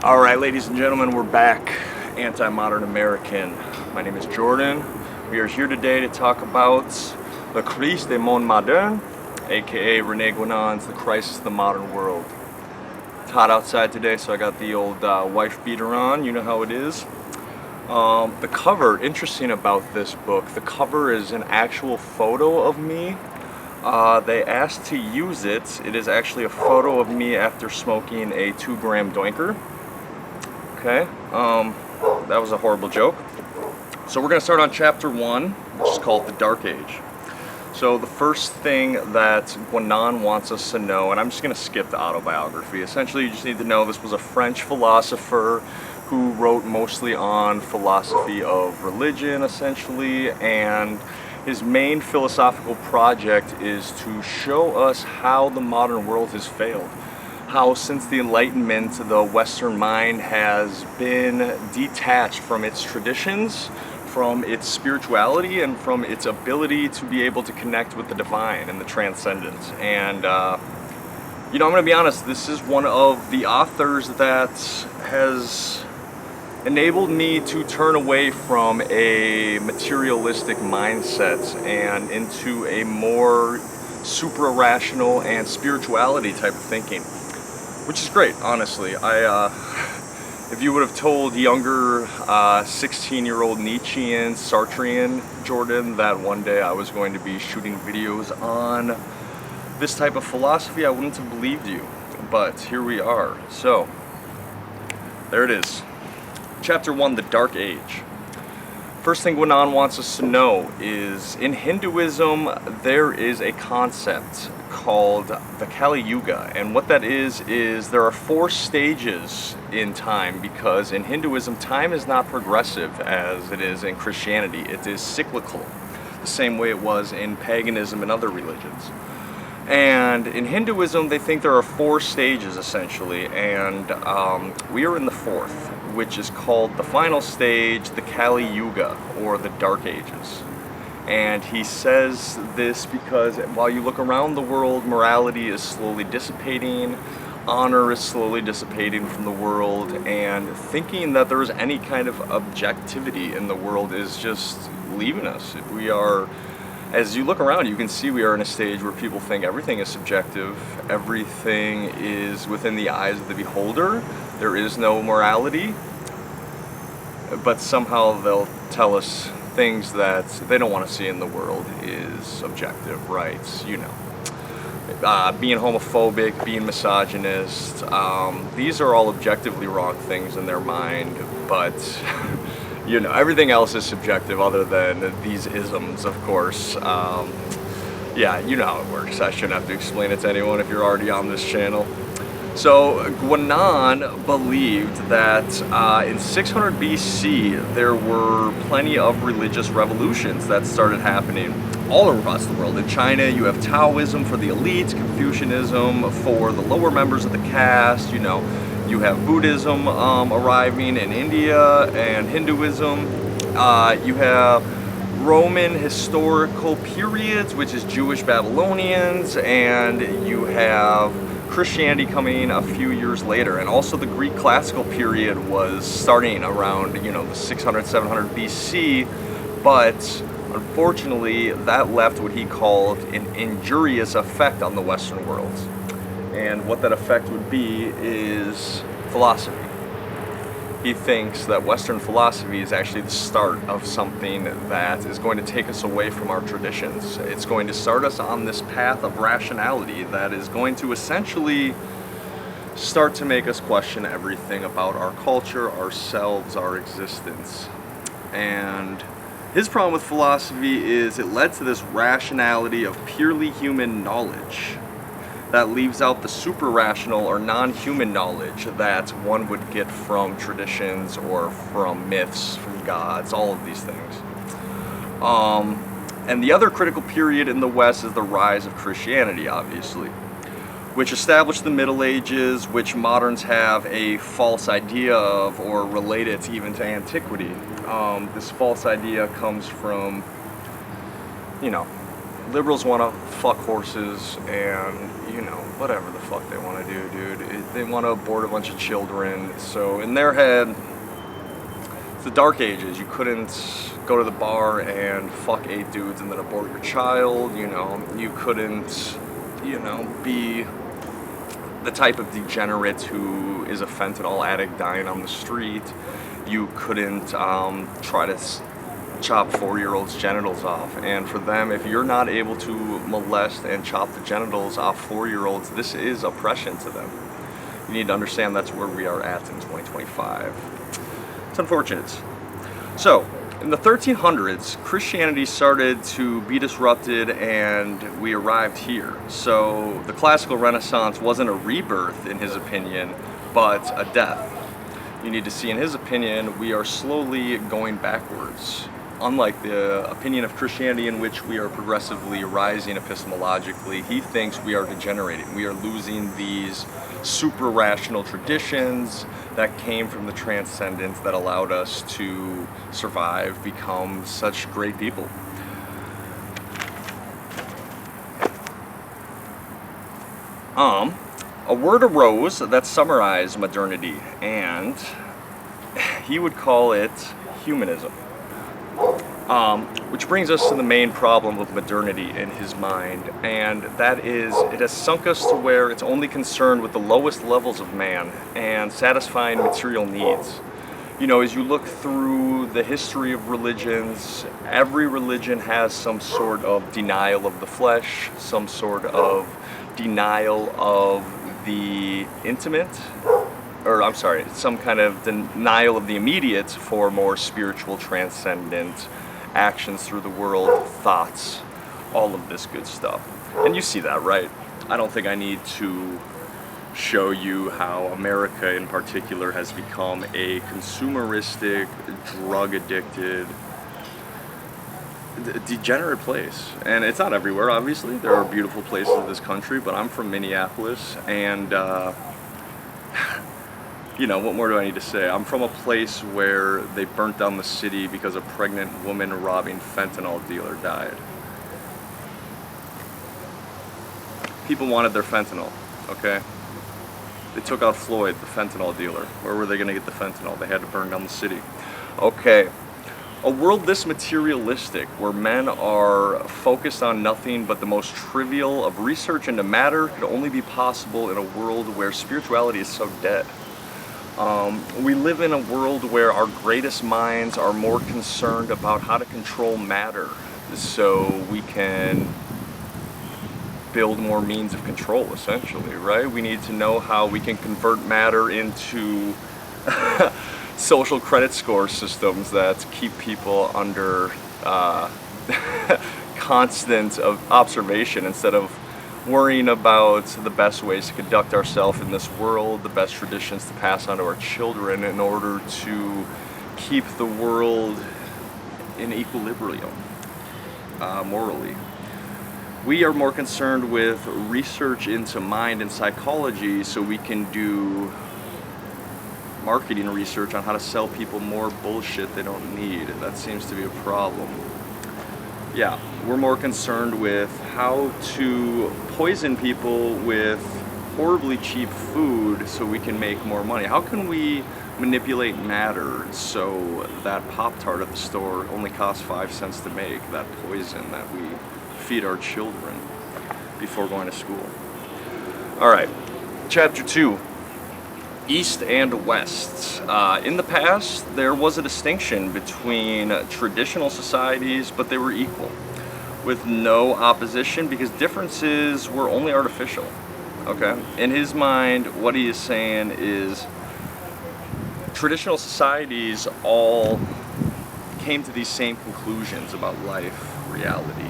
Alright, ladies and gentlemen, we're back. Anti-Modern American. My name is Jordan. We are here today to talk about the Crise des Mondes Modernes, aka René Guénon's The Crisis of the Modern World. It's hot outside today, so I got the old wife beater on. You know how it is. The cover, interesting about this book, the cover is an actual photo of me. They asked to use it. It is actually a photo of me after smoking a 2-gram doinker. Okay, that was a horrible joke. So we're going to start on chapter 1, which is called The Dark Age. So the first thing that Guénon wants us to know, and I'm just going to skip the autobiography. Essentially, you just need to know this was a French philosopher who wrote mostly on philosophy of religion, essentially, and his main philosophical project is to show us how the modern world has failed. How since the Enlightenment, the Western mind has been detached from its traditions, from its spirituality, and from its ability to be able to connect with the divine and the transcendent. And, you know, I'm going to be honest, this is one of the authors that has enabled me to turn away from a materialistic mindset and into a more supra-rational and spirituality type of thinking. Which is great, honestly. If you would have told younger 16-year-old Nietzschean, Sartrean Jordan that one day I was going to be shooting videos on this type of philosophy, I wouldn't have believed you. But here we are. So, there it is. Chapter 1, The Dark Age. First thing Guénon wants us to know is, in Hinduism, there is a concept called the Kali Yuga, and what that is there are 4 stages in time, because in Hinduism, time is not progressive as it is in Christianity. It is cyclical, the same way it was in paganism and other religions. And in Hinduism, they think there are 4 stages, essentially, and we are in the 4th, which is called the final stage, the Kali Yuga, or the Dark Ages. And he says this because while you look around the world, morality is slowly dissipating, honor is slowly dissipating from the world, and thinking that there is any kind of objectivity in the world is just leaving us. We are, as you look around, you can see we are in a stage where people think everything is subjective, everything is within the eyes of the beholder, there is no morality, but somehow they'll tell us things that they don't want to see in the world is objective, right? You know, being homophobic, being misogynist, these are all objectively wrong things in their mind, but you know, everything else is subjective other than these isms, of course. Yeah, you know how it works. I shouldn't have to explain it to anyone if you're already on this channel. So Guénon believed that in 600 BC there were plenty of religious revolutions that started happening all across the world. In China you have Taoism for the elites, Confucianism for the lower members of the caste, you know, you have Buddhism arriving in India, and Hinduism. You have Roman historical periods, which is Jewish Babylonians, and you have Christianity coming a few years later. And also the Greek classical period was starting around, you know, the 600, 700 BC, but unfortunately that left what he called an injurious effect on the Western world. And what that effect would be is philosophy. He thinks that Western philosophy is actually the start of something that is going to take us away from our traditions. It's going to start us on this path of rationality that is going to essentially start to make us question everything about our culture, ourselves, our existence. And his problem with philosophy is it led to this rationality of purely human knowledge that leaves out the super-rational or non-human knowledge that one would get from traditions or from myths, from gods, all of these things. And the other critical period in the West is the rise of Christianity, obviously, which established the Middle Ages, which moderns have a false idea of or relate it even to antiquity. This false idea comes from, you know, Liberals want to fuck horses and, you know, whatever the fuck they want to do, dude. They want to abort a bunch of children. So in their head, it's the dark ages. You couldn't go to the bar and fuck 8 dudes and then abort your child, you know. You couldn't, you know, be the type of degenerate who is a fentanyl addict dying on the street. You couldn't try to chop 4-year-olds' genitals off. And for them, if you're not able to molest and chop the genitals off 4-year-olds, this is oppression to them. You need to understand that's where we are at in 2025. It's unfortunate. So, in the 1300s, Christianity started to be disrupted and we arrived here. So, the classical Renaissance wasn't a rebirth, in his opinion, but a death. You need to see, in his opinion, we are slowly going backwards. Unlike the opinion of Christianity, in which we are progressively rising epistemologically, he thinks we are degenerating. We are losing these super rational traditions that came from the transcendence that allowed us to survive, become such great people. A word arose that summarized modernity, and he would call it humanism. Which brings us to the main problem of modernity in his mind, and that is it has sunk us to where it's only concerned with the lowest levels of man and satisfying material needs. You know, as you look through the history of religions, every religion has some sort of denial of the flesh, some sort of denial of the intimate, or I'm sorry, some kind of denial of the immediate for more spiritual, transcendent actions through the world, thoughts, all of this good stuff. And you see that, right? I don't think I need to show you how America in particular has become a consumeristic, drug-addicted, degenerate place. And it's not everywhere, obviously. There are beautiful places in this country, but I'm from Minneapolis, and you know, what more do I need to say? I'm from a place where they burnt down the city because a pregnant woman robbing fentanyl dealer died. People wanted their fentanyl, okay? They took out Floyd, the fentanyl dealer. Where were they going to get the fentanyl? They had to burn down the city. Okay. A world this materialistic, where men are focused on nothing but the most trivial of research into matter, could only be possible in a world where spirituality is so dead. We live in a world where our greatest minds are more concerned about how to control matter so we can build more means of control, essentially, right? We need to know how we can convert matter into social credit score systems that keep people under constant observation instead of worrying about the best ways to conduct ourselves in this world, the best traditions to pass on to our children in order to keep the world in equilibrium morally. We are more concerned with research into mind and psychology so we can do marketing research on how to sell people more bullshit they don't need. That seems to be a problem. Yeah, we're more concerned with how to poison people with horribly cheap food so we can make more money. How can we manipulate matter so that Pop-Tart at the store only costs 5 cents to make, that poison that we feed our children before going to school? All right, chapter 2. East and West. In the past, there was a distinction between traditional societies, but they were equal, with no opposition because differences were only artificial. Okay? In his mind, what he is saying is traditional societies all came to these same conclusions about life, reality.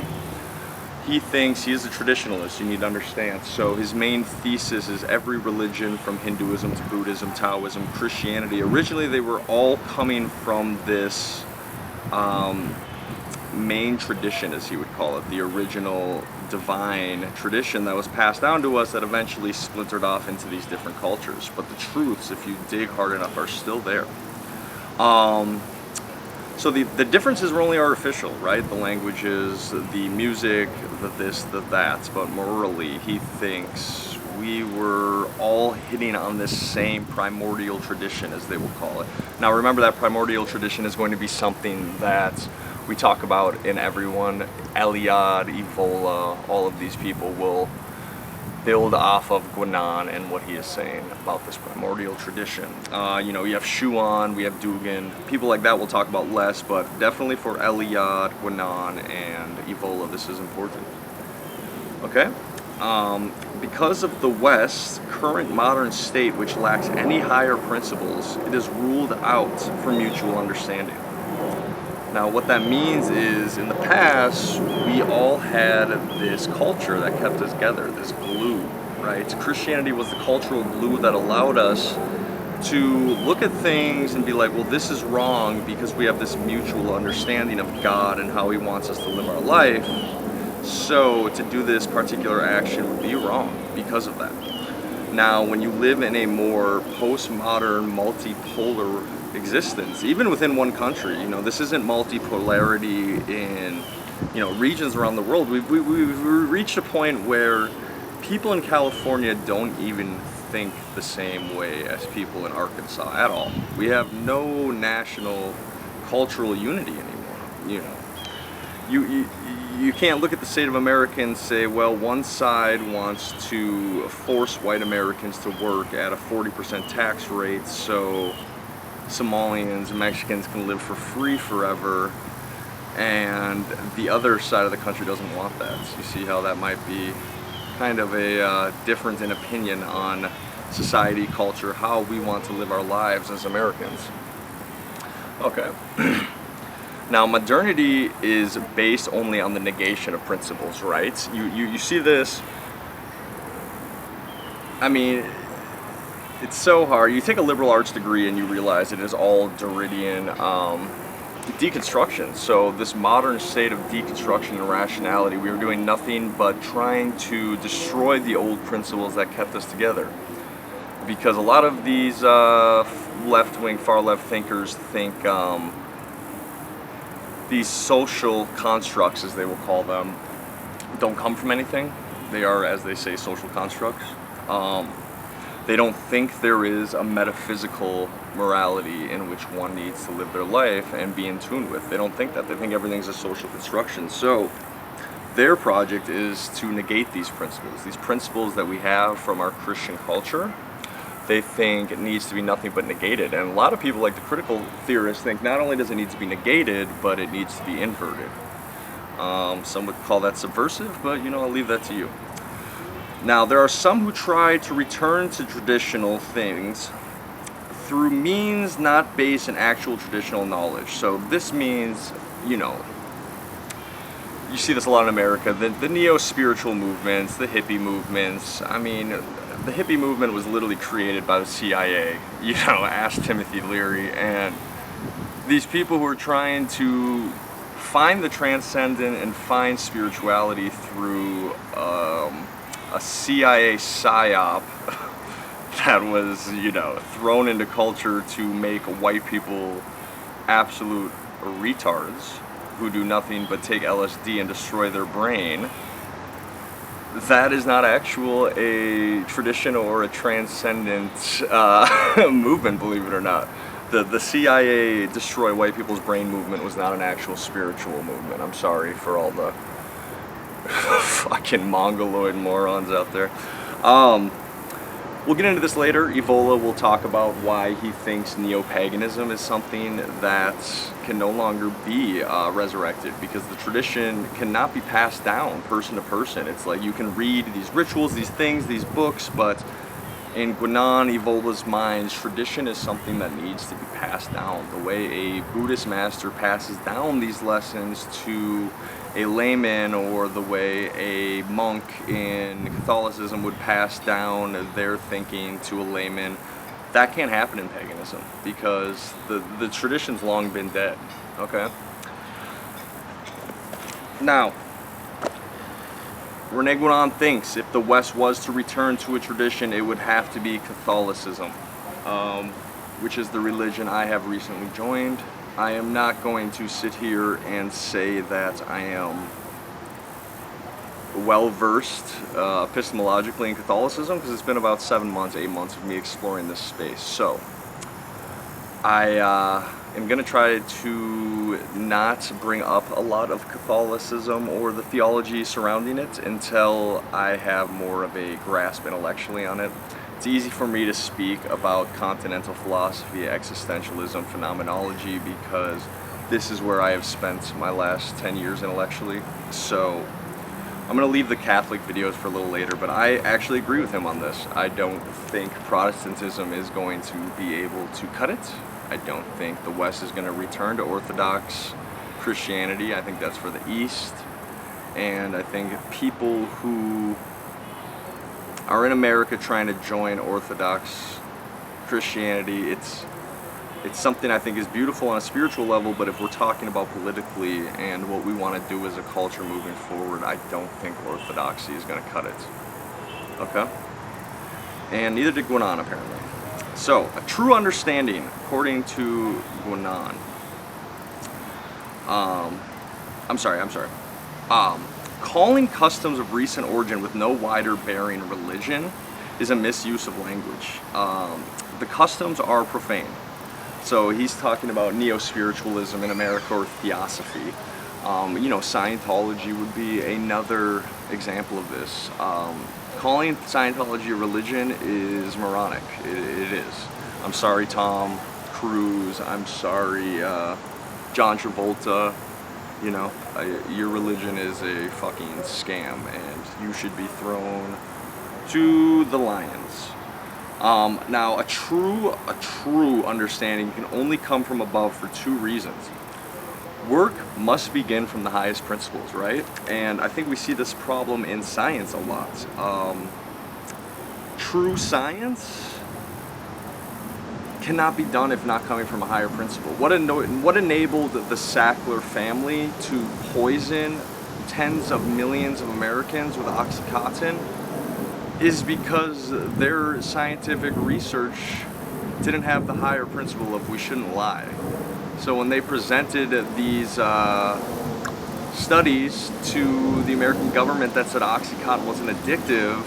He thinks he is a traditionalist, you need to understand. So his main thesis is every religion from Hinduism to Buddhism, Taoism, Christianity, originally they were all coming from this main tradition, as he would call it, the original divine tradition that was passed down to us that eventually splintered off into these different cultures. But the truths, if you dig hard enough, are still there. So the differences were only artificial, right? The languages, the music, the this, the that. But morally, he thinks we were all hitting on this same primordial tradition, as they will call it. Now remember, that primordial tradition is going to be something that we talk about in everyone. Eliade, Evola, all of these people will build off of Guénon and what he is saying about this primordial tradition. You know, you have Schuon, we have Dugan, people like that we'll talk about less, but definitely for Eliade, Guénon, and Evola, this is important. Okay? Because of the West's current modern state, which lacks any higher principles, it is ruled out for mutual understanding. Now what that means is, in the past, we all had this culture that kept us together, this glue, right? Christianity was the cultural glue that allowed us to look at things and be like, well, this is wrong because we have this mutual understanding of God and how he wants us to live our life. So to do this particular action would be wrong because of that. Now, when you live in a more postmodern, multipolar existence, even within one country, you know, this isn't multipolarity in, you know, regions around the world. We've reached a point where people in California don't even think the same way as people in Arkansas at all. We have no national cultural unity anymore, you know. You can't look at the state of America and say, well, one side wants to force white Americans to work at a 40% tax rate so Somalians and Mexicans can live for free forever, and the other side of the country doesn't want that. So you see how that might be kind of a difference in opinion on society, culture, how we want to live our lives as Americans. Okay. Now, modernity is based only on the negation of principles, right? You see this, I mean, it's so hard. You take a liberal arts degree and you realize it is all Derridian deconstruction. So this modern state of deconstruction and rationality, we were doing nothing but trying to destroy the old principles that kept us together. Because a lot of these left-wing, far-left thinkers think these social constructs, as they will call them, don't come from anything. They are, as they say, social constructs. They don't think there is a metaphysical morality in which one needs to live their life and be in tune with. They don't think that. They think everything's a social construction. So their project is to negate these principles that we have from our Christian culture. They think it needs to be nothing but negated. And a lot of people, like the critical theorists, think not only does it need to be negated, but it needs to be inverted. Some would call that subversive, but you know, I'll leave that to you. Now, there are some who try to return to traditional things through means not based in actual traditional knowledge. So this means, you know, you see this a lot in America, the neo-spiritual movements, the hippie movements. I mean, the hippie movement was literally created by the CIA, you know, ask Timothy Leary, and these people who are trying to find the transcendent and find spirituality through a CIA psyop that was, you know, thrown into culture to make white people absolute retards who do nothing but take LSD and destroy their brain. That is not a tradition or a transcendent movement, believe it or not. The CIA destroy white people's brain movement was not an actual spiritual movement. I'm sorry for all the fucking mongoloid morons out there. We'll get into this later. Evola will talk about why he thinks neo-paganism is something that can no longer be resurrected, because the tradition cannot be passed down person to person. It's like you can read these rituals, these things, these books, but in Guénon, Evola's mind, tradition is something that needs to be passed down. The way a Buddhist master passes down these lessons to a layman, or the way a monk in Catholicism would pass down their thinking to a layman, that can't happen in paganism because the tradition's long been dead. Okay? Now, René Guénon thinks if the West was to return to a tradition, it would have to be Catholicism, which is the religion I have recently joined. I am not going to sit here and say that I am well-versed epistemologically in Catholicism, because it's been about 7 months, 8 months of me exploring this space. So I am going to try to not bring up a lot of Catholicism or the theology surrounding it until I have more of a grasp intellectually on it. It's easy for me to speak about continental philosophy, existentialism, phenomenology, because this is where I have spent my last 10 years intellectually. So I'm going to leave the Catholic videos for a little later, but I actually agree with him on this. I don't think Protestantism is going to be able to cut it. I don't think the West is going to return to Orthodox Christianity. I think that's for the East. And I think people who are in America trying to join Orthodox Christianity, it's something I think is beautiful on a spiritual level, but if we're talking about politically and what we want to do as a culture moving forward, I don't think Orthodoxy is going to cut it. Okay? And neither did Guénon, apparently. So, a true understanding, according to Guénon, calling customs of recent origin with no wider bearing religion is a misuse of language. The customs are profane. So he's talking about neo-spiritualism in America, or theosophy. Scientology would be another example of this. Calling Scientology a religion is moronic. It is. I'm sorry, Tom Cruise. I'm sorry, John Travolta. Your religion is a fucking scam, and you should be thrown to the lions. Now, a true understanding can only come from above for two reasons. Work must begin from the highest principles, right? And I think we see this problem in science a lot. True science cannot be done if not coming from a higher principle. What enabled the Sackler family to poison tens of millions of Americans with Oxycontin is because their scientific research didn't have the higher principle of we shouldn't lie. So when they presented these studies to the American government that said Oxycontin wasn't addictive,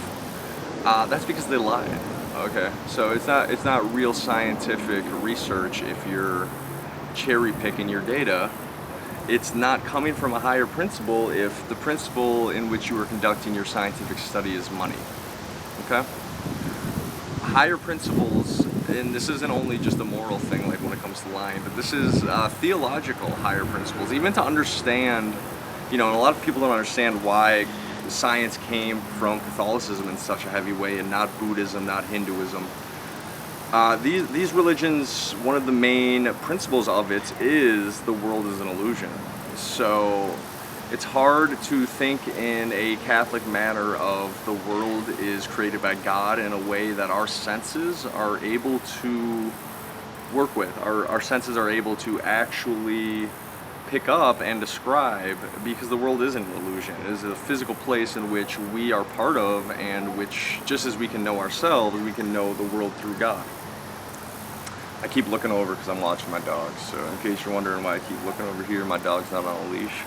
that's because they lied. Okay, so it's not real scientific research if you're cherry picking your data. It's not coming from a higher principle if the principle in which you are conducting your scientific study is money. Okay? Higher principles, and this isn't only just a moral thing like when it comes to lying, but this is theological higher principles. Even to understand, and a lot of people don't understand why science came from Catholicism in such a heavy way and not Buddhism, not Hinduism. These religions, one of the main principles of it is the world is an illusion. So it's hard to think in a Catholic manner of the world is created by God in a way that our senses are able to work with. Our senses are able to actually pick up and describe, because the world is an illusion. It is a physical place in which we are part of, and which, just as we can know ourselves, we can know the world through God. I keep looking over because I'm watching my dog, so in case you're wondering why I keep looking over here, my dog's not on a leash.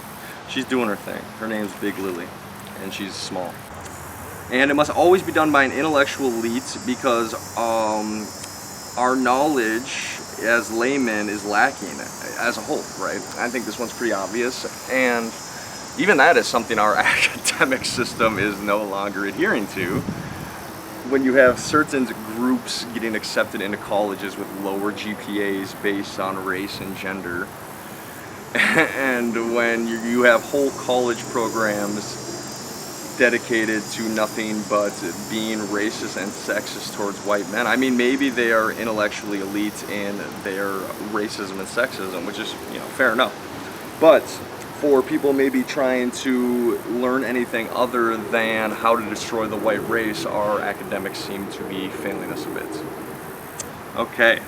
She's doing her thing. Her name's Big Lily, and she's small. And it must always be done by an intellectual elite, because our knowledge as laymen is lacking as a whole, right? I think this one's pretty obvious, and even that is something our academic system is no longer adhering to. When you have certain groups getting accepted into colleges with lower GPAs based on race and gender, and when you have whole college programs dedicated to nothing but being racist and sexist towards white men. I mean, maybe they are intellectually elite in their racism and sexism, which is, fair enough. But for people maybe trying to learn anything other than how to destroy the white race, our academics seem to be failing us a bit. Okay.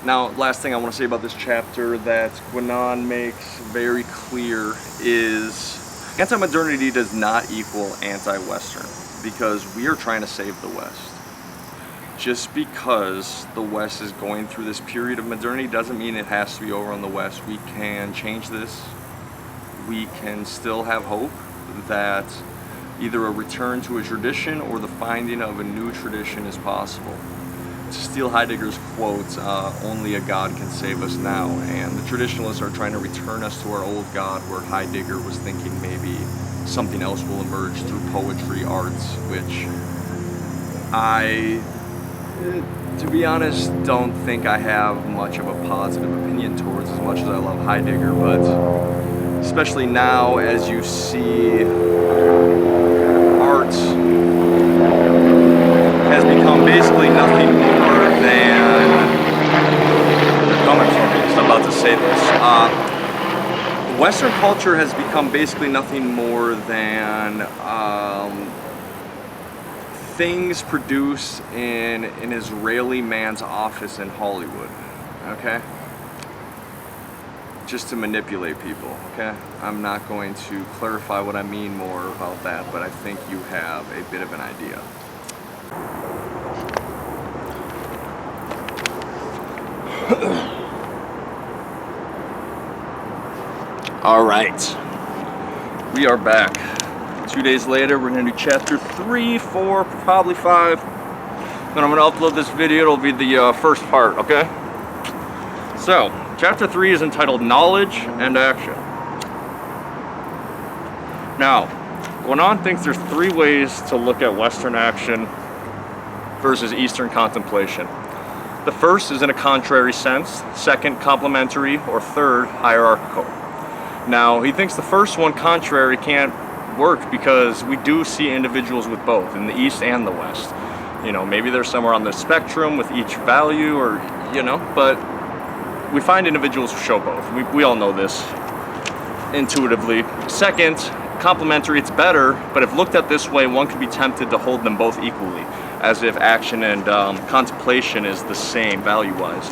Now, last thing I want to say about this chapter that Guénon makes very clear is anti-modernity does not equal anti-Western, because we are trying to save the West. just because the West is going through this period of modernity doesn't mean it has to be over on the West. We can change this. We can still have hope that either a return to a tradition or the finding of a new tradition is possible. To steal Heidegger's quote, only a God can save us now, and the traditionalists are trying to return us to our old God, where Heidegger was thinking maybe something else will emerge through poetry, arts, which I, to be honest, don't think I have much of a positive opinion towards, as much as I love Heidegger, but especially now as you see art has become basically nothing more than, they're coming for me because I'm about to say this, Western culture has become basically nothing more than things produced in an Israeli man's office in Hollywood, okay? Just to manipulate people, okay? I'm not going to clarify what I mean more about that, but I think you have a bit of an idea. All right, we are back. 2 days later, we're gonna do chapter 3, 4, probably 5. Then I'm gonna upload this video. It'll be the first part, okay? So, chapter 3 is entitled Knowledge and Action. Now, Guénon thinks there's 3 ways to look at Western action versus Eastern contemplation. The first is in a contrary sense, second complementary, or third hierarchical. Now, he thinks the first one, contrary, can't work because we do see individuals with both in the East and the West. You know, maybe they're somewhere on the spectrum with each value, or, you know, but we find individuals who show both. We all know this intuitively. Second, complementary, it's better, but if looked at this way, one could be tempted to hold them both equally, as if action and contemplation is the same value-wise.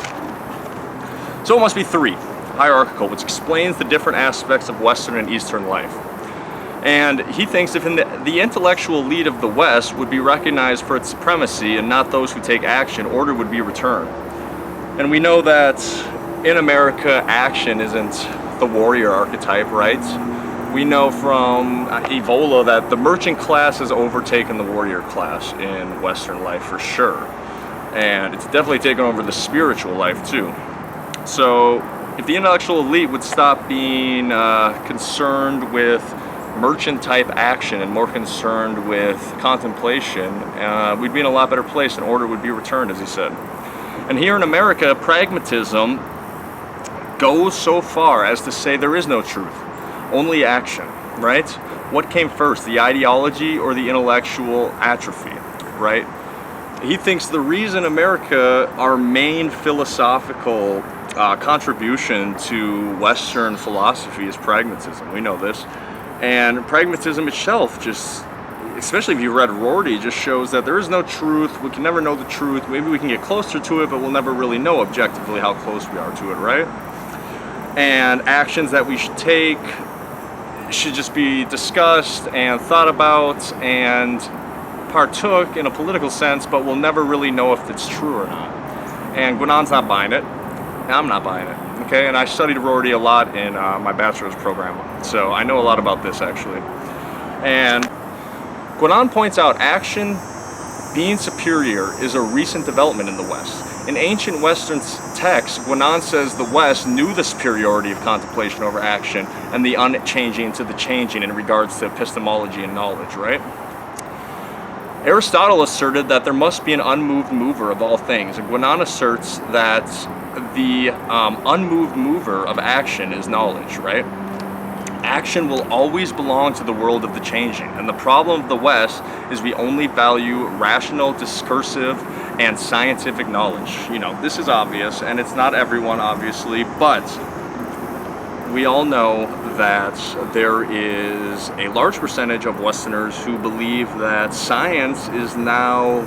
So it must be 3, hierarchical, which explains the different aspects of Western and Eastern life. And he thinks if the intellectual elite of the West would be recognized for its supremacy and not those who take action, order would be returned. And we know that in America, action isn't the warrior archetype, right? We know from Evola that the merchant class has overtaken the warrior class in Western life for sure. And it's definitely taken over the spiritual life too. So if the intellectual elite would stop being concerned with merchant type action and more concerned with contemplation, we'd be in a lot better place and order would be returned, as he said. And here in America, pragmatism goes so far as to say there is no truth, only action, right? What came first, the ideology or the intellectual atrophy, right? He thinks the reason America, our main philosophical contribution to Western philosophy is pragmatism. We know this. And pragmatism itself just, especially if you read Rorty, just shows that there is no truth. We can never know the truth. Maybe we can get closer to it, but we'll never really know objectively how close we are to it, right? And actions that we should take should just be discussed and thought about and partook in a political sense, but we'll never really know if it's true or not. And Guénon's not buying it. I'm not buying it. Okay, and I studied Rorty a lot in my bachelor's program, so I know a lot about this actually. And Guénon points out action being superior is a recent development in the West. In ancient Western texts, Guénon says the West knew the superiority of contemplation over action and the unchanging to the changing in regards to epistemology and knowledge, right? Aristotle asserted that there must be an unmoved mover of all things, and Guénon asserts that the unmoved mover of action is knowledge, right? Action will always belong to the world of the changing, and the problem of the West is we only value rational, discursive, and scientific knowledge. You know, this is obvious, and it's not everyone, obviously, but we all know that there is a large percentage of Westerners who believe that science is now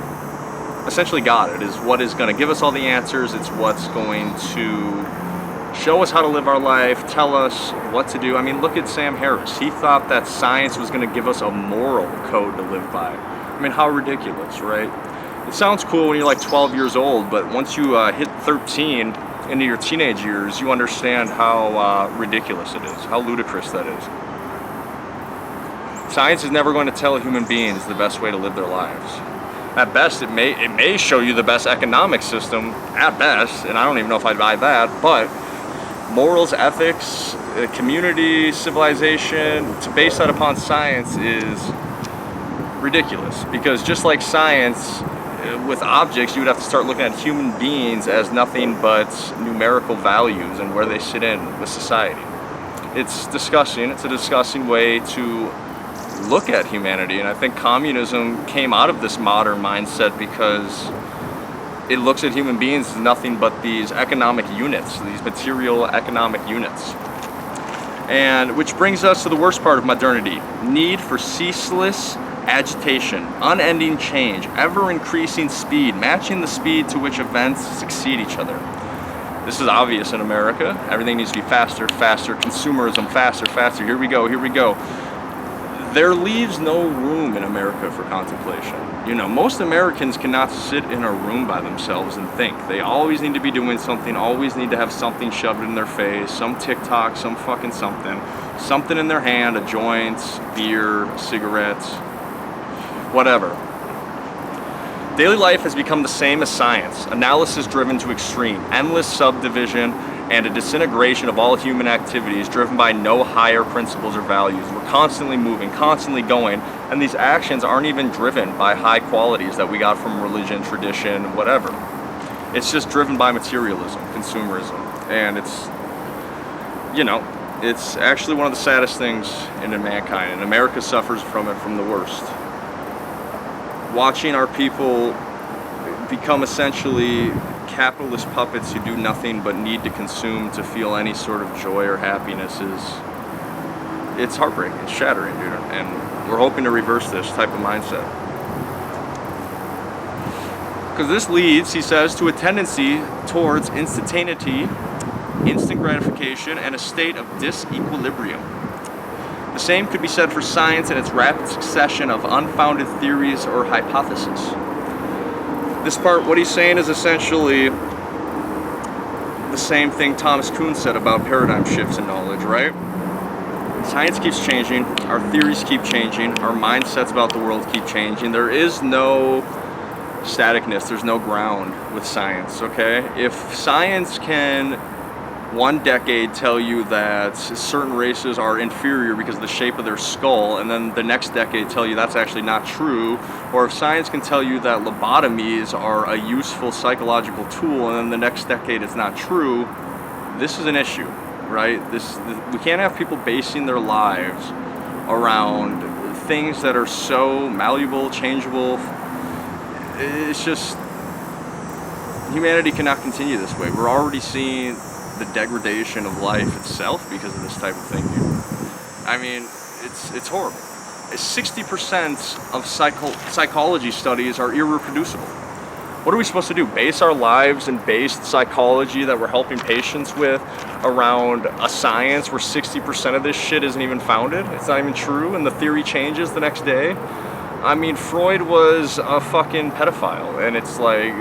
essentially God. It is what is going to give us all the answers. It's what's going to show us how to live our life, tell us what to do. I mean, look at Sam Harris. He thought that science was going to give us a moral code to live by. I mean, how ridiculous, right? It sounds cool when you're like 12 years old, but once you hit 13 into your teenage years, you understand how ridiculous it is, how ludicrous that is. Science is never going to tell human beings the best way to live their lives. At best, it may show you the best economic system, at best, and I don't even know if I'd buy that, but morals, ethics, community, civilization, to base that upon science is ridiculous. Because just like science, with objects, you would have to start looking at human beings as nothing but numerical values and where they sit in with society. It's disgusting. It's a disgusting way to look at humanity, and I think communism came out of this modern mindset because it looks at human beings as nothing but these economic units, these material economic units. And which brings us to the worst part of modernity: need for ceaseless agitation, unending change, ever-increasing speed, matching the speed to which events succeed each other. This is obvious in America. Everything needs to be faster, faster, consumerism, faster, faster, here we go, here we go. There leaves no room in America for contemplation. You know, most Americans cannot sit in a room by themselves and think. They always need to be doing something, always need to have something shoved in their face, some TikTok, some fucking something in their hand, a joint, beer, cigarettes, whatever. Daily life has become the same as science, analysis driven to extreme, endless subdivision, and a disintegration of all human activities driven by no higher principles or values. We're constantly moving, constantly going, and these actions aren't even driven by high qualities that we got from religion, tradition, whatever. It's just driven by materialism, consumerism, and it's, you know, it's actually one of the saddest things in mankind, and America suffers from it from the worst. Watching our people become essentially capitalist puppets who do nothing but need to consume to feel any sort of joy or happiness it's heartbreaking, it's shattering, dude, and we're hoping to reverse this type of mindset. Because this leads, he says, to a tendency towards instantaneity, instant gratification, and a state of disequilibrium. The same could be said for science and its rapid succession of unfounded theories or hypotheses. This part, what he's saying is essentially the same thing Thomas Kuhn said about paradigm shifts in knowledge, right? Science keeps changing, our theories keep changing, our mindsets about the world keep changing. There is no staticness, there's no ground with science, okay? If science can one decade tell you that certain races are inferior because of the shape of their skull, and then the next decade tell you that's actually not true, or if science can tell you that lobotomies are a useful psychological tool, and then the next decade it's not true, this is an issue, right? We can't have people basing their lives around things that are so malleable, changeable. It's just, humanity cannot continue this way. We're already seeing the degradation of life itself because of this type of thinking. I mean, it's horrible. 60% of psychology studies are irreproducible. What are we supposed to do? Base our lives and base the psychology that we're helping patients with around a science where 60% of this shit isn't even founded? It's not even true, and the theory changes the next day? I mean, Freud was a fucking pedophile, and it's like,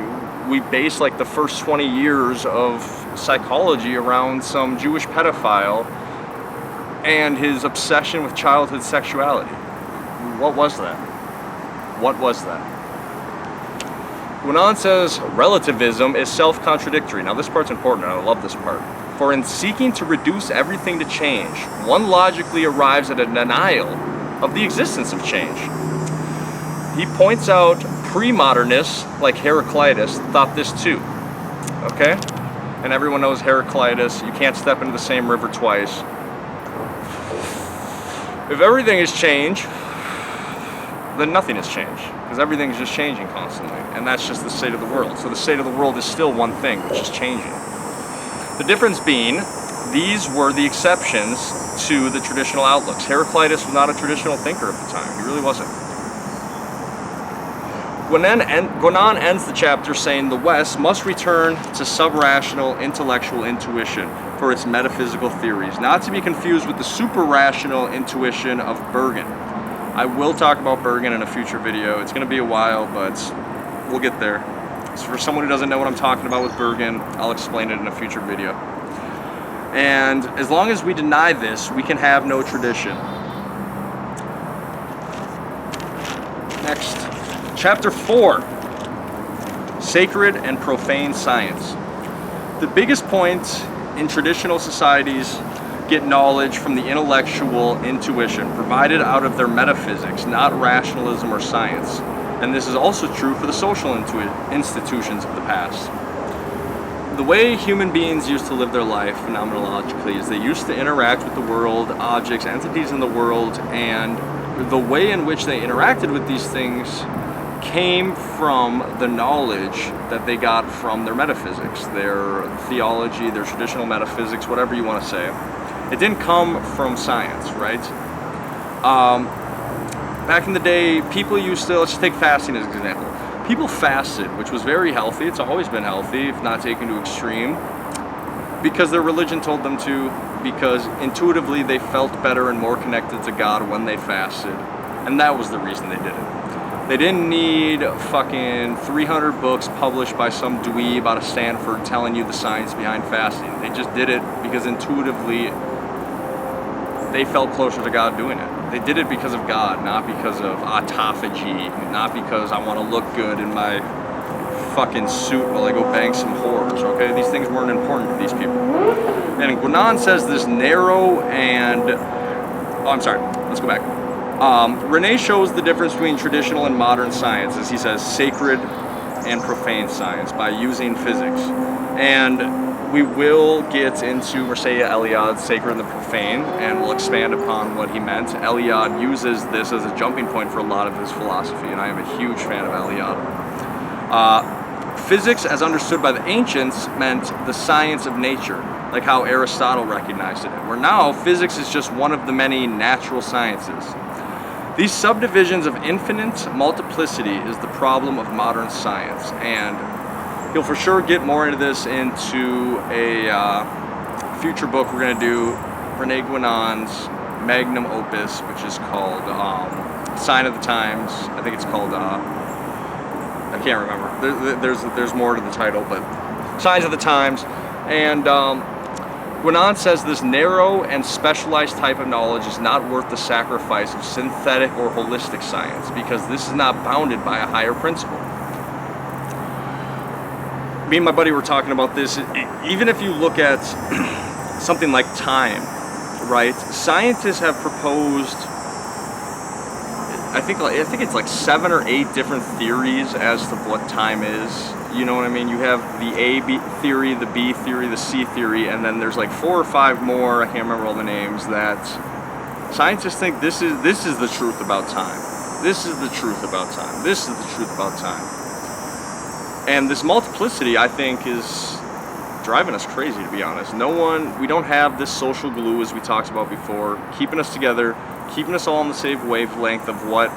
we base like the first 20 years of psychology around some Jewish pedophile and his obsession with childhood sexuality. What was that? What was that? Guénon says relativism is self-contradictory. Now this part's important, and I love this part. For in seeking to reduce everything to change, one logically arrives at a denial of the existence of change. He points out pre-modernists like Heraclitus thought this too, okay? And everyone knows Heraclitus, you can't step into the same river twice. If everything is change, then nothing has changed, because everything is just changing constantly, and that's just the state of the world. So the state of the world is still one thing, which is changing. The difference being, these were the exceptions to the traditional outlooks. Heraclitus was not a traditional thinker at the time, he really wasn't. Guénon ends the chapter saying the West must return to subrational intellectual intuition for its metaphysical theories, not to be confused with the super-rational intuition of Bergen. I will talk about Bergen in a future video. It's going to be a while, but we'll get there. So for someone who doesn't know what I'm talking about with Bergen, I'll explain it in a future video. And as long as we deny this, we can have no tradition. Next, chapter 4, sacred and profane science. The biggest point in traditional societies get knowledge from the intellectual intuition provided out of their metaphysics, not rationalism or science. And this is also true for the social institutions of the past. The way human beings used to live their life phenomenologically is they used to interact with the world, objects, entities in the world, and the way in which they interacted with these things came from the knowledge that they got from their metaphysics, their theology, their traditional metaphysics, whatever you want to say. It didn't come from science, right? Back in the day, people used to, let's just take fasting as an example. People fasted, which was very healthy. It's always been healthy, if not taken to extreme, because their religion told them to, because intuitively they felt better and more connected to God when they fasted. And that was the reason they did it. They didn't need fucking 300 books published by some dweeb out of Stanford telling you the science behind fasting. They just did it because intuitively they felt closer to God doing it. They did it because of God, not because of autophagy, not because I want to look good in my fucking suit while I go bang some whores, okay? These things weren't important to these people. And Guénon says this narrow and... Oh, I'm sorry. Let's go back. René shows the difference between traditional and modern science, as he says, sacred and profane science, by using physics. And we will get into Mircea Eliade's Sacred and the Profane, and we'll expand upon what he meant. Eliade uses this as a jumping point for a lot of his philosophy, and I am a huge fan of Eliade. Physics, as understood by the ancients, meant the science of nature, like how Aristotle recognized it. Where now, physics is just one of the many natural sciences. These subdivisions of infinite multiplicity is the problem of modern science, and you'll for sure get more into this into a future book we're going to do, René Guénon's magnum opus, which is called Sign of the Times. I think it's called, I can't remember. There's more to the title, but Signs of the Times. And Guénon says this narrow and specialized type of knowledge is not worth the sacrifice of synthetic or holistic science, because this is not bounded by a higher principle. Me and my buddy were talking about this. Even if you look at something like time, right? Scientists have proposed, I think it's like 7 or 8 different theories as to what time is. You know what I mean? You have the A theory, the B theory, the C theory, and then there's like 4 or 5 more. I can't remember all the names. That scientists think this is the truth about time. This is the truth about time. This is the truth about time. And this multiplicity, I think, is driving us crazy, to be honest. We don't have this social glue, as we talked about before, keeping us together, keeping us all on the same wavelength of what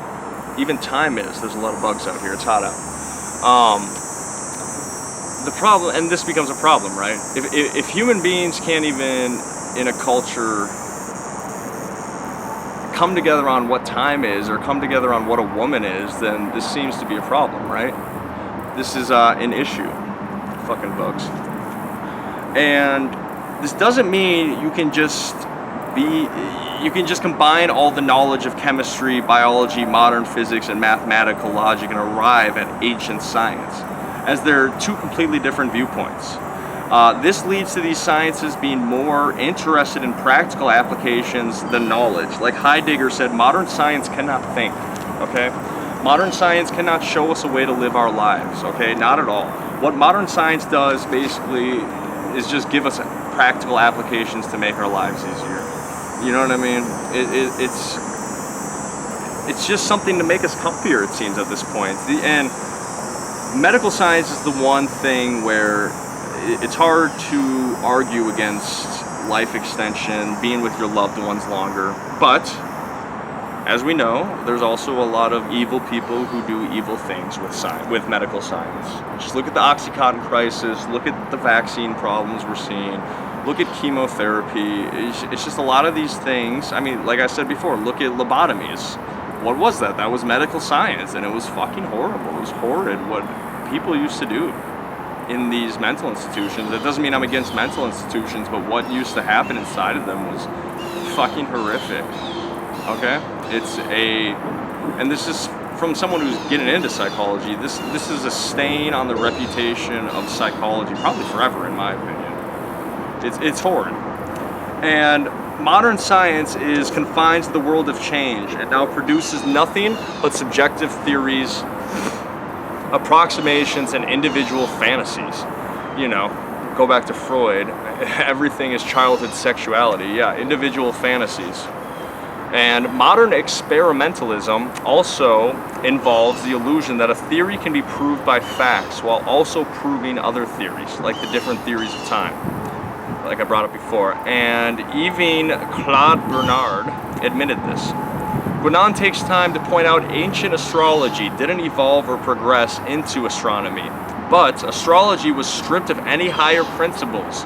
even time is. There's a lot of bugs out here. It's hot out. The problem, and this becomes a problem, right? If human beings can't even, in a culture, come together on what time is, or come together on what a woman is, then this seems to be a problem, right? This is an issue. Fucking bugs. And this doesn't mean you can just combine all the knowledge of chemistry, biology, modern physics, and mathematical logic and arrive at ancient science, as they're 2 completely different viewpoints. This leads to these sciences being more interested in practical applications than knowledge. Like Heidegger said, modern science cannot think, okay? Modern science cannot show us a way to live our lives, okay? Not at all. What modern science does, basically, is just give us practical applications to make our lives easier. You know what I mean? It's just something to make us comfier, it seems, at this point. And medical science is the one thing where it's hard to argue against life extension, being with your loved ones longer, but as we know, there's also a lot of evil people who do evil things with medical science. Just look at the Oxycontin crisis, look at the vaccine problems we're seeing, look at chemotherapy. It's just a lot of these things. I mean, like I said before, look at lobotomies. What was that? That was medical science, and it was fucking horrible. It was horrid what people used to do in these mental institutions. It doesn't mean I'm against mental institutions, but what used to happen inside of them was fucking horrific. Okay? And this is from someone who's getting into psychology. This is a stain on the reputation of psychology, probably forever, in my opinion. It's horrid. And modern science is confined to the world of change. It now produces nothing but subjective theories, approximations, and individual fantasies. You know, go back to Freud, everything is childhood sexuality. Yeah, individual fantasies. And modern experimentalism also involves the illusion that a theory can be proved by facts while also proving other theories, like the different theories of time, like I brought up before. And even Claude Bernard admitted this. Guénon takes time to point out ancient astrology didn't evolve or progress into astronomy, but astrology was stripped of any higher principles.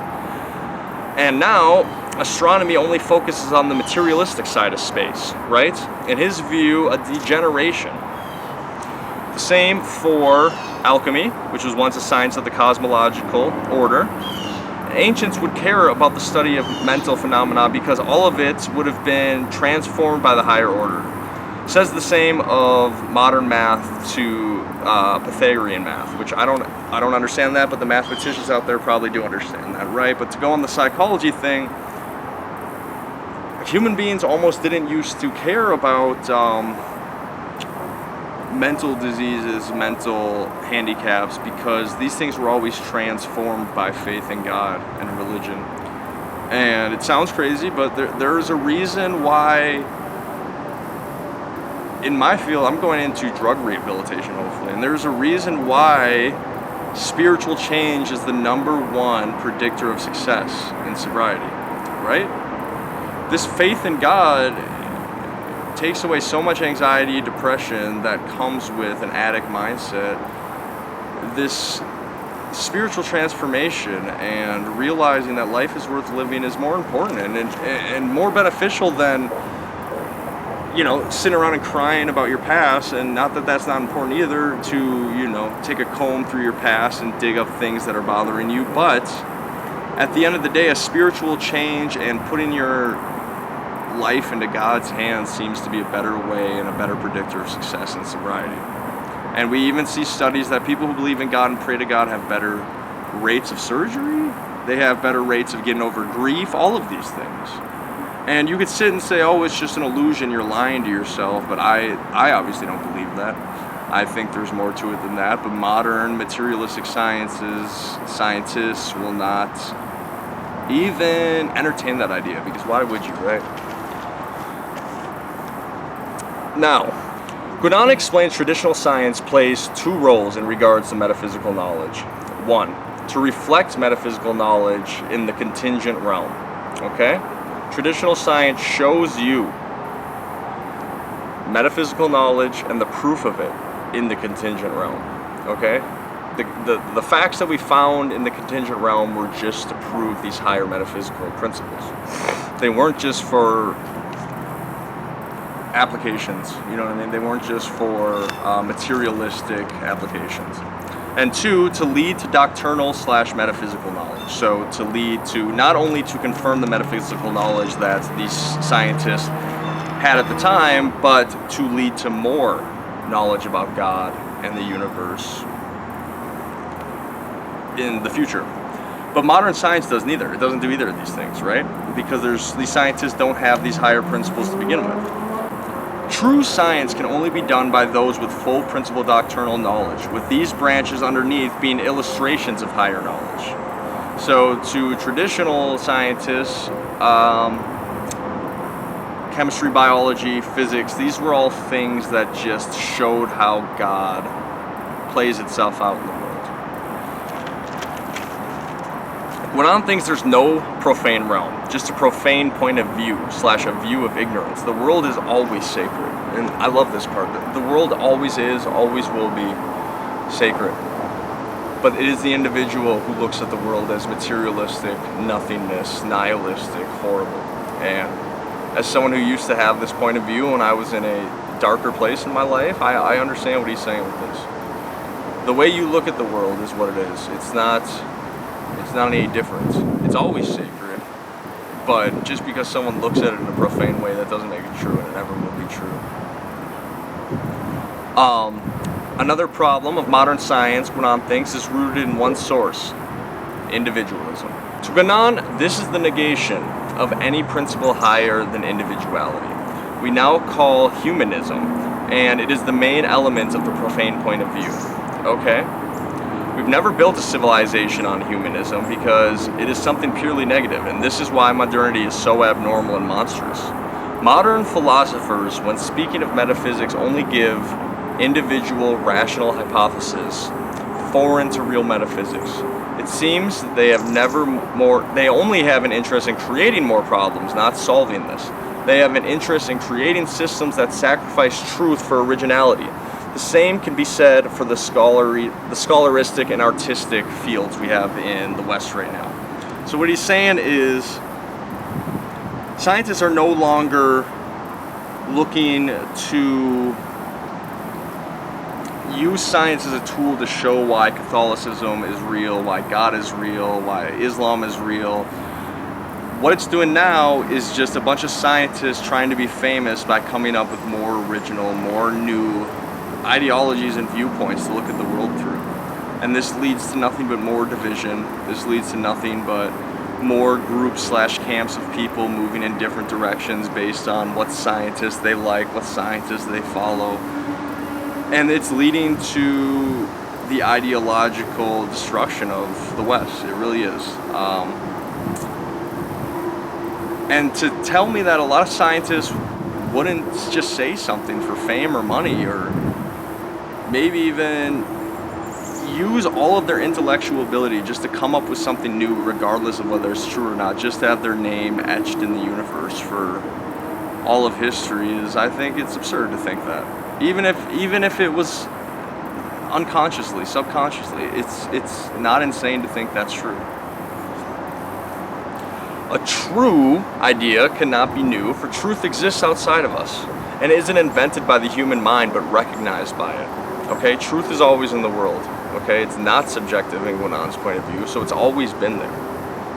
And now, astronomy only focuses on the materialistic side of space, right? In his view, a degeneration. The same for alchemy, which was once a science of the cosmological order. Ancients would care about the study of mental phenomena because all of it would have been transformed by the higher order. Says the same of modern math to Pythagorean math, which I don't understand that, but the mathematicians out there probably do understand that, right? But to go on the psychology thing, human beings almost didn't used to care about mental diseases, mental handicaps, because these things were always transformed by faith in God and religion. And it sounds crazy, but there's a reason why, in my field, I'm going into drug rehabilitation, hopefully, and there's a reason why spiritual change is the #1 predictor of success in sobriety, right? This faith in God takes away so much anxiety, depression that comes with an addict mindset. This spiritual transformation and realizing that life is worth living is more important and more beneficial than, you know, sitting around and crying about your past. And not that that's not important either, to, you know, take a comb through your past and dig up things that are bothering you. But at the end of the day, a spiritual change and putting your life into God's hands seems to be a better way and a better predictor of success in sobriety. And we even see studies that people who believe in God and pray to God have better rates of surgery. They have better rates of getting over grief, all of these things. And you could sit and say, oh, it's just an illusion, you're lying to yourself, but I obviously don't believe that. I think there's more to it than that, but modern materialistic scientists will not even entertain that idea, because why would you, right? Now, Guénon explains traditional science plays 2 roles in regards to metaphysical knowledge. 1, to reflect metaphysical knowledge in the contingent realm, okay? Traditional science shows you metaphysical knowledge and the proof of it in the contingent realm, okay? The facts that we found in the contingent realm were just to prove these higher metaphysical principles. They weren't just for applications, you know what I mean? They weren't just for materialistic applications. And 2, to lead to doctrinal/metaphysical knowledge. So to lead to, not only to confirm the metaphysical knowledge that these scientists had at the time, but to lead to more knowledge about God and the universe in the future. But modern science does neither. It doesn't do either of these things, right? Because these scientists don't have these higher principles to begin with. True science can only be done by those with full principle doctrinal knowledge, with these branches underneath being illustrations of higher knowledge. So to traditional scientists, chemistry, biology, physics, these were all things that just showed how God plays itself out in the world. Guénon thinks there's no profane realm, just a profane point of view / a view of ignorance. The world is always sacred. And I love this part. The world always is, always will be sacred. But it is the individual who looks at the world as materialistic, nothingness, nihilistic, horrible. And as someone who used to have this point of view when I was in a darker place in my life, I understand what he's saying with this. The way you look at the world is what it is. It's not any different. It's always sacred. But just because someone looks at it in a profane way, that doesn't make it true, and it never will be true. Another problem of modern science, Guénon thinks, is rooted in one source: individualism. To Guénon, this is the negation of any principle higher than individuality. We now call humanism, and it is the main element of the profane point of view. Okay? We've never built a civilization on humanism because it is something purely negative, and this is why modernity is so abnormal and monstrous. Modern philosophers, when speaking of metaphysics, only give individual rational hypotheses foreign to real metaphysics. It seems that they only have an interest in creating more problems, not solving this. They have an interest in creating systems that sacrifice truth for originality. The same can be said for the scholaristic and artistic fields we have in the West right now. So what he's saying is, scientists are no longer looking to use science as a tool to show why Catholicism is real, why God is real, why Islam is real. What it's doing now is just a bunch of scientists trying to be famous by coming up with more original, more new ideologies and viewpoints to look at the world through. And this leads to nothing but more division. This leads to nothing but more groups/camps of people moving in different directions based on what scientists they like, what scientists they follow. And it's leading to the ideological destruction of the West. It really is. And to tell me that a lot of scientists wouldn't just say something for fame or money, or maybe even use all of their intellectual ability just to come up with something new, regardless of whether it's true or not, just to have their name etched in the universe for all of history, I think it's absurd to think that. Even if it was unconsciously, subconsciously, it's not insane to think that's true. A true idea cannot be new, for truth exists outside of us and isn't invented by the human mind but recognized by it. Okay, truth is always in the world. Okay, it's not subjective in Guénon's point of view, so it's always been there.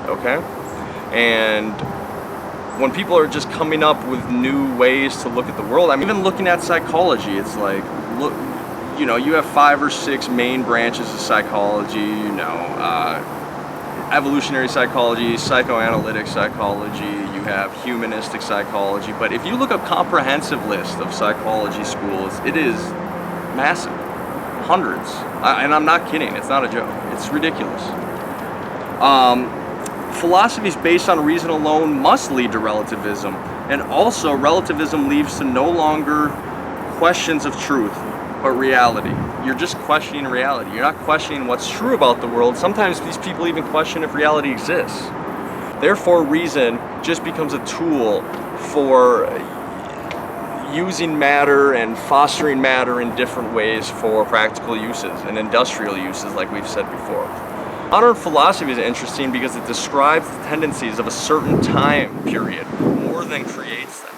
Okay, and when people are just coming up with new ways to look at the world, I mean, even looking at psychology, it's like, look, you know, you have 5 or 6 main branches of psychology, you know, evolutionary psychology, psychoanalytic psychology, you have humanistic psychology, but if you look up comprehensive list of psychology schools, it is massive, hundreds, and I'm not kidding, it's not a joke, it's ridiculous. Philosophies based on reason alone must lead to relativism, and also relativism leads to no longer questions of truth, but reality. You're just questioning reality. You're not questioning what's true about the world. Sometimes these people even question if reality exists. Therefore, reason just becomes a tool for using matter and fostering matter in different ways for practical uses and industrial uses, like we've said before. Modern philosophy is interesting because it describes the tendencies of a certain time period more than creates them.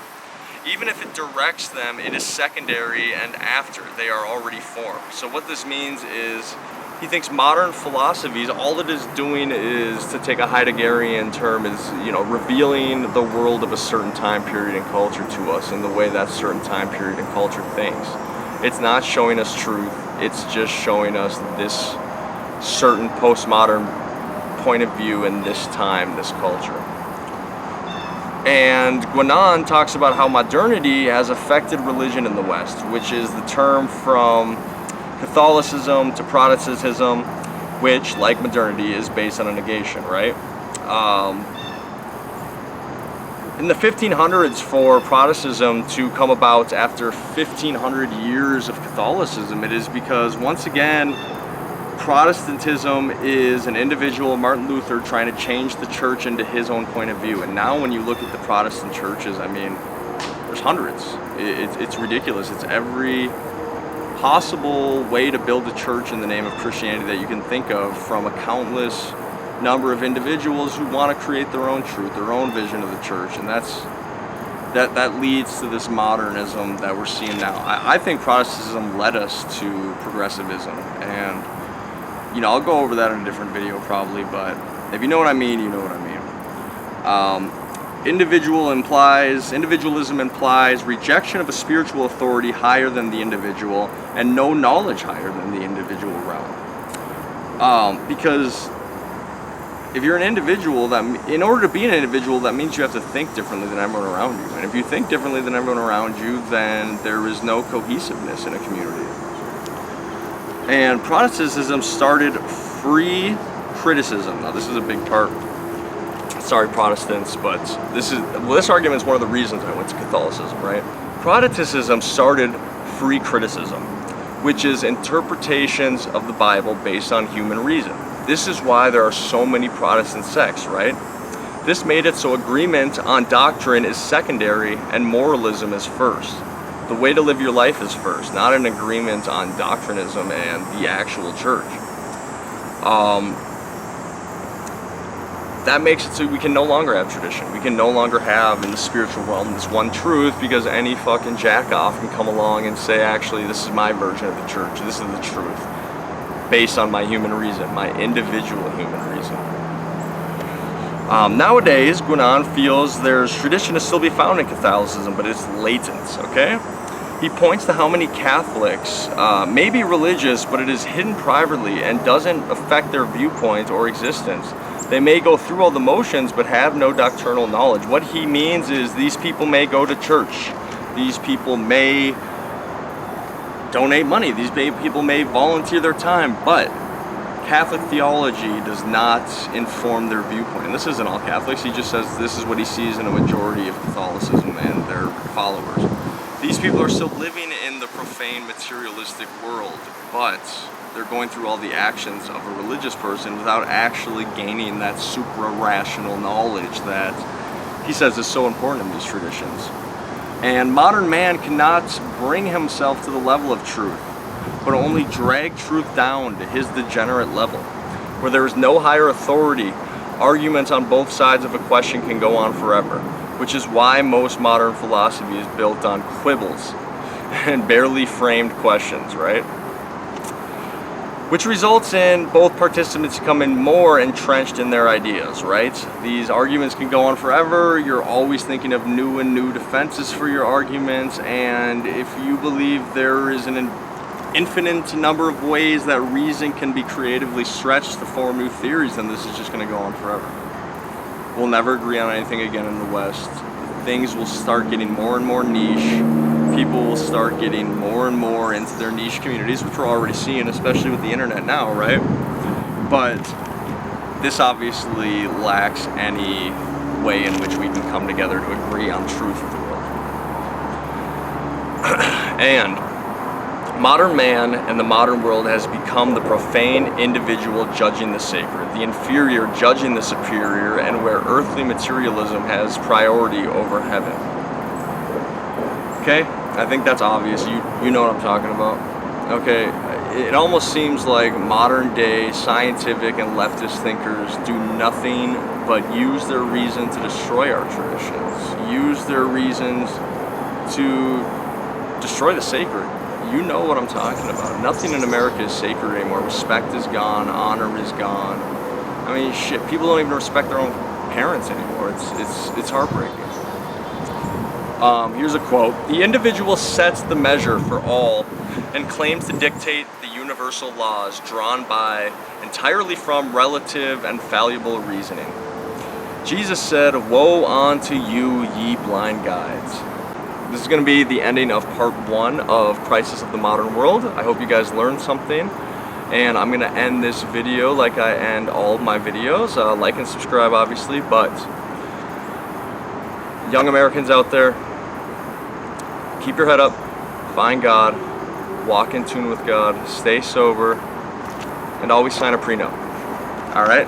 Even if it directs them, it is secondary and after they are already formed. So what this means is, he thinks modern philosophies, all it is doing is, to take a Heideggerian term, is, you know, revealing the world of a certain time period and culture to us in the way that certain time period and culture thinks. It's not showing us truth, it's just showing us this certain postmodern point of view in this time, this culture. And Guénon talks about how modernity has affected religion in the West, which is the term from Catholicism to Protestantism, which, like modernity, is based on a negation, right? In the 1500s, for Protestantism to come about after 1500 years of Catholicism, it is because, once again, Protestantism is an individual, Martin Luther, trying to change the church into his own point of view. And now when you look at the Protestant churches, I mean, there's hundreds. It's ridiculous. It's every possible way to build a church in the name of Christianity that you can think of, from a countless number of individuals who want to create their own truth, their own vision of the church. And that's that leads to this modernism that we're seeing now. I think Protestantism led us to progressivism, and I'll go over that in a different video probably, but if you know what I mean, you know what I mean. Individualism implies rejection of a spiritual authority higher than the individual and no knowledge higher than the individual realm. Because if you're an individual, in order to be an individual, that means you have to think differently than everyone around you. And if you think differently than everyone around you, then there is no cohesiveness in a community. And Protestantism started free criticism. Now, this is a big part. Sorry, Protestants, but this argument is one of the reasons I went to Catholicism, right? Protestantism started free criticism, which is interpretations of the Bible based on human reason. This is why there are so many Protestant sects, right? This made it so agreement on doctrine is secondary and moralism is first. The way to live your life is first, not an agreement on doctrinism and the actual church. That makes it so we can no longer have tradition. We can no longer have in the spiritual realm this one truth, because any fucking jack-off can come along and say, actually, this is my version of the church. This is the truth, based on my human reason, my individual human reason. Nowadays, Guénon feels there's tradition to still be found in Catholicism, but it's latent, okay? He points to how many Catholics may be religious, but it is hidden privately and doesn't affect their viewpoint or existence. They may go through all the motions, but have no doctrinal knowledge. What he means is these people may go to church. These people may donate money. These people may volunteer their time, but Catholic theology does not inform their viewpoint. And this isn't all Catholics. He just says this is what he sees in a majority of Catholicism and their followers. These people are still living in the profane, materialistic world, but they're going through all the actions of a religious person without actually gaining that supra-rational knowledge that he says is so important in these traditions. And modern man cannot bring himself to the level of truth, but only drag truth down to his degenerate level. Where there is no higher authority, arguments on both sides of a question can go on forever, which is why most modern philosophy is built on quibbles and barely framed questions, right? Which results in both participants becoming more entrenched in their ideas, right? These arguments can go on forever. You're always thinking of new and new defenses for your arguments, and if you believe there is an infinite number of ways that reason can be creatively stretched to form new theories, then this is just going to go on forever. We'll never agree on anything again in the West. Things will start getting more and more niche. People will start getting more and more into their niche communities, which we're already seeing, especially with the internet now, right? But this obviously lacks any way in which we can come together to agree on truth of the world. And modern man and the modern world has become the profane individual judging the sacred, the inferior judging the superior, and where earthly materialism has priority over heaven. Okay? I think that's obvious. You know what I'm talking about. Okay? It almost seems like modern day scientific and leftist thinkers do nothing but use their reason to destroy our traditions. Use their reasons to destroy the sacred. You know what I'm talking about. Nothing in America is sacred anymore. Respect is gone. Honor is gone. I mean, shit. People don't even respect their own parents anymore. It's heartbreaking. Here's a quote. The individual sets the measure for all and claims to dictate the universal laws drawn by entirely from relative and fallible reasoning. Jesus said, "Woe unto you, ye blind guides." This is going to be the ending of part 1 of Crisis of the Modern World. I hope you guys learned something. And I'm going to end this video like I end all of my videos. Like and subscribe, obviously. But young Americans out there, keep your head up. Find God. Walk in tune with God. Stay sober. And always sign a prenup. Alright?